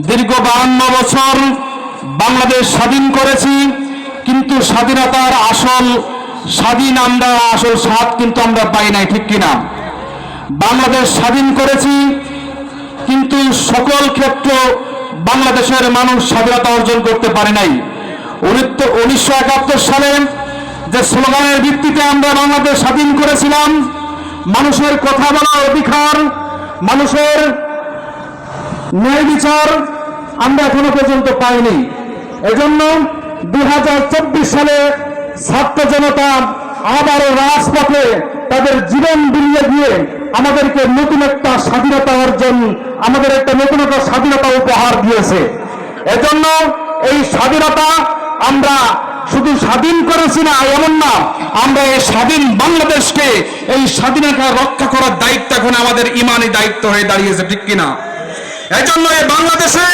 দীর্ঘ 52 বছর বাংলাদেশ স্বাধীন করেছি, কিন্তু স্বাধীনতার আসল স্বাদ কিন্তু আমরা পাই নাই, ঠিক কিনা? বাংলাদেশ স্বাধীন করেছি, কিন্তু সকল ক্ষেত্রে বাংলাদেশের মানুষ স্বাধীনতা অর্জন করতে পারে নাই। 1971 সালে যে স্লোগানের ভিত্তিতে আমরা বাংলাদেশ স্বাধীন করেছিলাম, মানুষের কথা বলার অধিকার, মানুষের ন্যায় বিচার আমরা এখনো পর্যন্ত পাইনি। এজন্য 2024 সালে ছাত্র জনতা আবারও রাজপথে তাদের জীবন বিলিয়ে দিয়ে আমাদেরকে নতুন একটা স্বাধীনতা অর্জন, আমাদের একটা নতুন একটা স্বাধীনতা উপহার দিয়েছে। এজন্য এই স্বাধীনতা আমরা শুধু স্বাধীন করেছি না এমন না, আমরা এই স্বাধীন বাংলাদেশকে, এই স্বাধীনতা রক্ষা করার দায়িত্ব এখন আমাদের ইমানি দায়িত্ব হয়ে দাঁড়িয়েছে, ঠিক কিনা? এজন্য এই বাংলাদেশে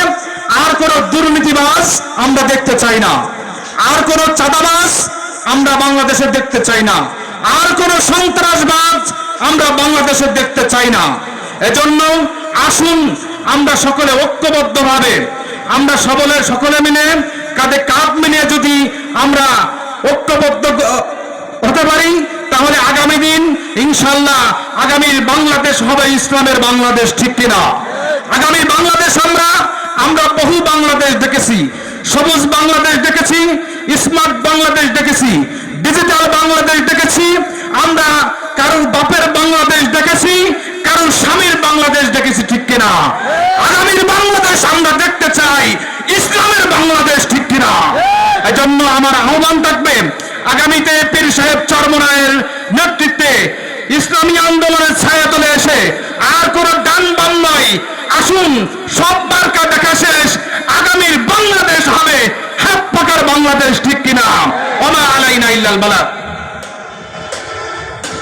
আর কোন দুর্নীতিবাজ আমরা দেখতে চাই না, আর কোন চাঁদাবাজ আমরা বাংলাদেশে দেখতে চাই না, আর কোন সন্ত্রাসবাদ আমরা বাংলাদেশে দেখতে চাই না। এজন্য আসুন আমরা সকলে ঐক্যবদ্ধভাবে, আমরা সকলে মিলে কাঁধে কাঁধ মিলিয়ে যদি আমরা ঐক্যবদ্ধ হতে পারি, তাহলে আগামী দিন ইনশাআল্লাহ আগামীর বাংলাদেশ হবে ইসলামের বাংলাদেশ, ঠিক কিনা? আগামী বাংলাদেশ আমরা বহু বাংলাদেশ দেখেছি, সবুজ বাংলাদেশ দেখেছি, স্মার্ট বাংলাদেশ দেখেছি, ডিজিটাল বাংলাদেশ দেখেছি, আমরা কারোর বাপের বাংলাদেশ দেখেছি, কারোর স্বামীর বাংলাদেশ দেখেছি, ঠিক কিনা? আগামীর বাংলাদেশ আমরা দেখতে চাই ইসলামের বাংলাদেশ, ঠিক কিনা? এজন্য আমার আহ্বান থাকবে, আগামীতে পীর সাহেব চরমনায়ের নেতৃত্বে ইসলামী আন্দোলনের ছায়াতলে এসে আর কোন গান বান নয়, আসুন সব মার্কা দেখা শেষ, আগামীর বাংলাদেশ হবে হাত পাকার বাংলাদেশ, ঠিক কিনা? ওমা আলাইনা ইল্লাল বালাগ।